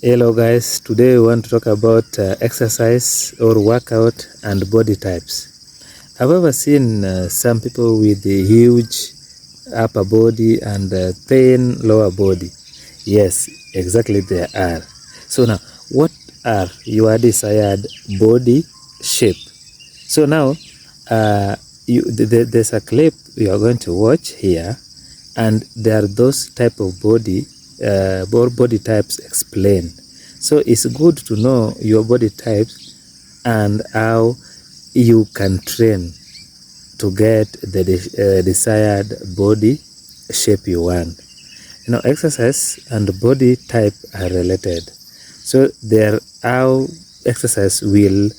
Hello guys, today we want to talk about exercise or workout and body types. I've ever seen some people with a huge upper body and thin lower body. Yes, exactly they are. So now, what are your desired body shape? So now, there's a clip you are going to watch here, and there are those type of body types explained. So it's good to know your body types and how you can train to get the desired body shape you want. Exercise and body type are related. So there how exercise will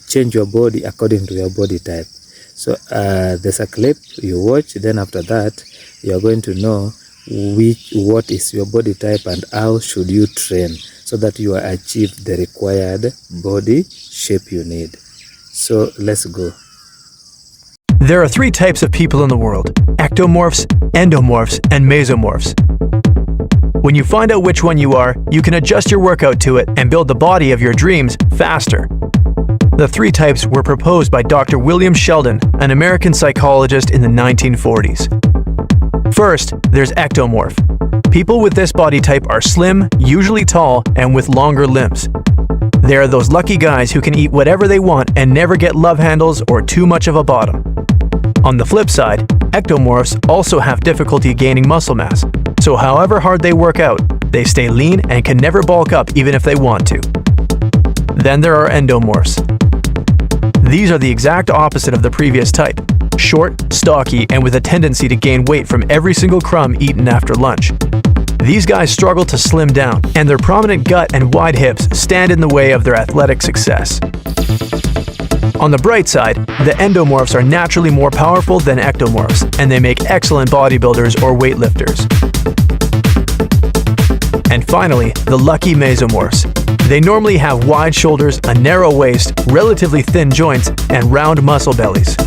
change your body according to your body type. So there's a clip you watch, then after that you are going to know what is your body type and how should you train so that you achieve the required body shape you need. So let's go. There are three types of people in the world: ectomorphs, endomorphs, and mesomorphs. When you find out which one you are, you can adjust your workout to it and build the body of your dreams faster. The three types were proposed by Dr. William Sheldon, an American psychologist in the 1940s. First, there's ectomorph. People with this body type are slim, usually tall, and with longer limbs. They are those lucky guys who can eat whatever they want and never get love handles or too much of a bottom. On the flip side, ectomorphs also have difficulty gaining muscle mass, so however hard they work out, they stay lean and can never bulk up even if they want to. Then there are endomorphs. These are the exact opposite of the previous type: short, stocky, and with a tendency to gain weight from every single crumb eaten after lunch. These guys struggle to slim down, and their prominent gut and wide hips stand in the way of their athletic success. On the bright side, the endomorphs are naturally more powerful than ectomorphs, and they make excellent bodybuilders or weightlifters. And finally, the lucky mesomorphs. They normally have wide shoulders, a narrow waist, relatively thin joints, and round muscle bellies.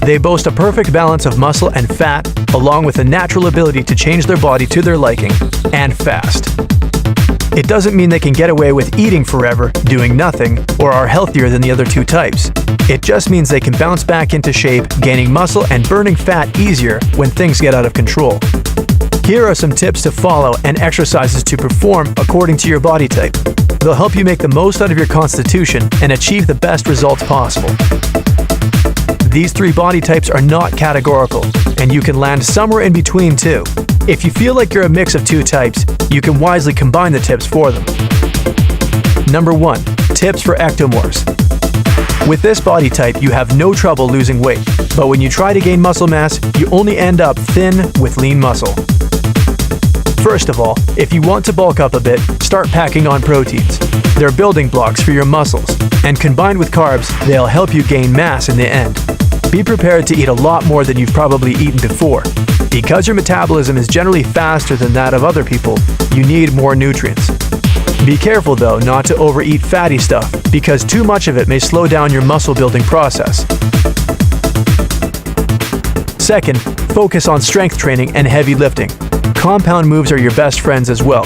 They boast a perfect balance of muscle and fat, along with a natural ability to change their body to their liking, and fast. It doesn't mean they can get away with eating forever, doing nothing, or are healthier than the other two types. It just means they can bounce back into shape, gaining muscle and burning fat easier when things get out of control. Here are some tips to follow and exercises to perform according to your body type. They'll help you make the most out of your constitution and achieve the best results possible. These three body types are not categorical, and you can land somewhere in between too. If you feel like you're a mix of two types, you can wisely combine the tips for them. Number 1. Tips for ectomorphs. With this body type, you have no trouble losing weight, but when you try to gain muscle mass, you only end up thin with lean muscle. First of all, if you want to bulk up a bit, start packing on proteins. They're building blocks for your muscles, and combined with carbs, they'll help you gain mass in the end. Be prepared to eat a lot more than you've probably eaten before. Because your metabolism is generally faster than that of other people, you need more nutrients. Be careful though not to overeat fatty stuff, because too much of it may slow down your muscle building process. Second, focus on strength training and heavy lifting. Compound moves are your best friends as well.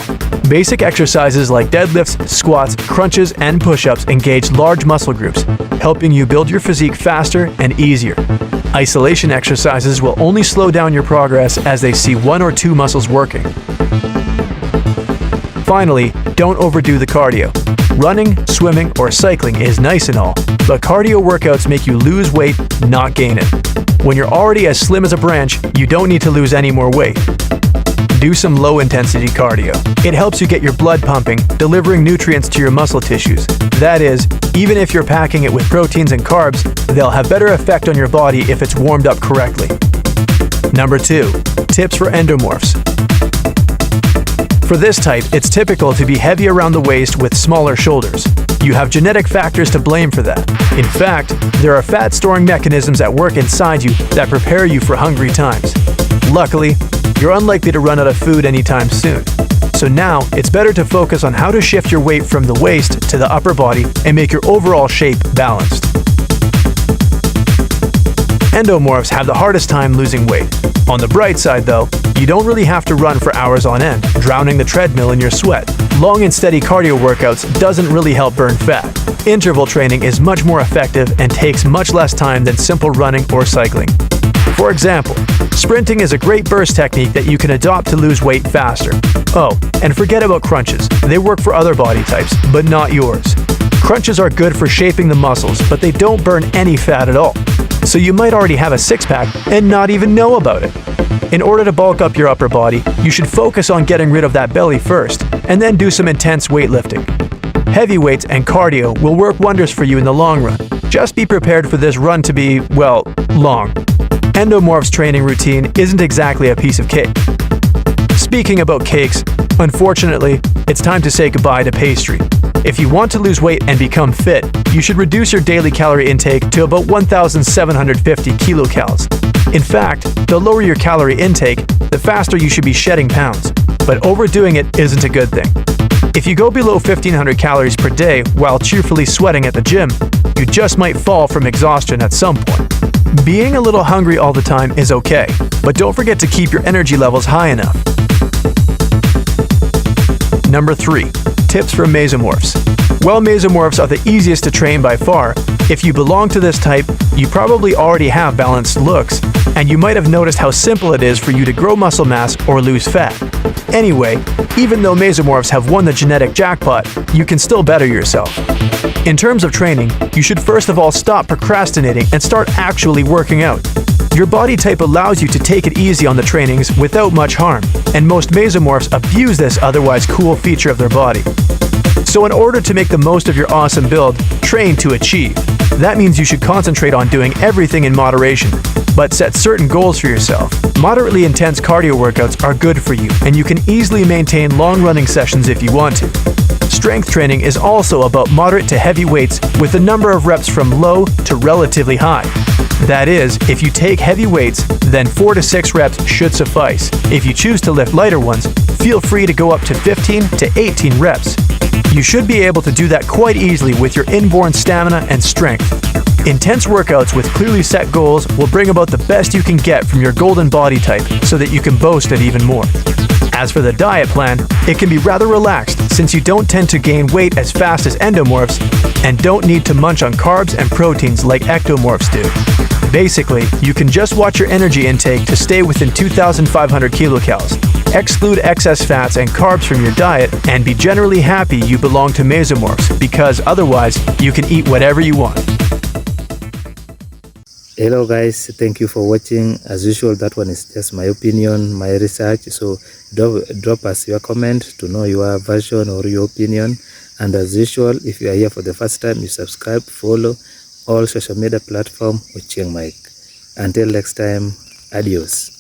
Basic exercises like deadlifts, squats, crunches, and push-ups engage large muscle groups, helping you build your physique faster and easier. Isolation exercises will only slow down your progress as they see one or two muscles working. Finally, don't overdo the cardio. Running, swimming, or cycling is nice and all, but cardio workouts make you lose weight, not gain it. When you're already as slim as a branch, you don't need to lose any more weight. Do some low-intensity cardio. It helps you get your blood pumping, delivering nutrients to your muscle tissues. That is, even if you're packing it with proteins and carbs, they'll have better effect on your body if it's warmed up correctly. Number 2. Tips for endomorphs. For this type, it's typical to be heavy around the waist with smaller shoulders. You have genetic factors to blame for that. In fact, there are fat-storing mechanisms at work inside you that prepare you for hungry times. Luckily, you're unlikely to run out of food anytime soon. So now, it's better to focus on how to shift your weight from the waist to the upper body and make your overall shape balanced. Endomorphs have the hardest time losing weight. On the bright side though, you don't really have to run for hours on end, drowning the treadmill in your sweat. long and steady cardio workouts doesn't really help burn fat. Interval training is much more effective and takes much less time than simple running or cycling. For example, sprinting is a great burst technique that you can adopt to lose weight faster. Oh, and forget about crunches. They work for other body types, but not yours. Crunches are good for shaping the muscles, but they don't burn any fat at all. So you might already have a six-pack and not even know about it. In order to bulk up your upper body, you should focus on getting rid of that belly first, and then do some intense weightlifting. Heavy weights and cardio will work wonders for you in the long run. Just be prepared for this run to be, well, long. Endomorph's training routine isn't exactly a piece of cake. Speaking about cakes, unfortunately, it's time to say goodbye to pastry. If you want to lose weight and become fit, you should reduce your daily calorie intake to about 1,750 kilocalories. In fact, the lower your calorie intake, the faster you should be shedding pounds. But overdoing it isn't a good thing. If you go below 1,500 calories per day while cheerfully sweating at the gym, you just might fall from exhaustion at some point. Being a little hungry all the time is okay, but don't forget to keep your energy levels high enough. Number 3. Tips for mesomorphs. While mesomorphs are the easiest to train by far, if you belong to this type, you probably already have balanced looks, and you might have noticed how simple it is for you to grow muscle mass or lose fat. Anyway, even though mesomorphs have won the genetic jackpot, you can still better yourself. In terms of training, you should first of all stop procrastinating and start actually working out. Your body type allows you to take it easy on the trainings without much harm, and most mesomorphs abuse this otherwise cool feature of their body. So in order to make the most of your awesome build, train to achieve. That means you should concentrate on doing everything in moderation, but set certain goals for yourself. Moderately intense cardio workouts are good for you, and you can easily maintain long running sessions if you want to. Strength training is also about moderate to heavy weights with a number of reps from low to relatively high. That is, if you take heavy weights, then 4 to 6 reps should suffice. If you choose to lift lighter ones, feel free to go up to 15 to 18 reps. You should be able to do that quite easily with your inborn stamina and strength. Intense workouts with clearly set goals will bring about the best you can get from your golden body type so that you can boast it even more. As for the diet plan, it can be rather relaxed since you don't tend to gain weight as fast as endomorphs and don't need to munch on carbs and proteins like ectomorphs do. Basically, you can just watch your energy intake to stay within 2,500 kilocalories, exclude excess fats and carbs from your diet, and be generally happy you belong to mesomorphs because otherwise you can eat whatever you want. Hello guys, thank you for watching. As usual, that one is just my opinion, my research, so drop us your comment to know your version or your opinion. And as usual, if you are here for the first time, you subscribe, follow all social media platforms with Chiang Mike. Until next time, adios.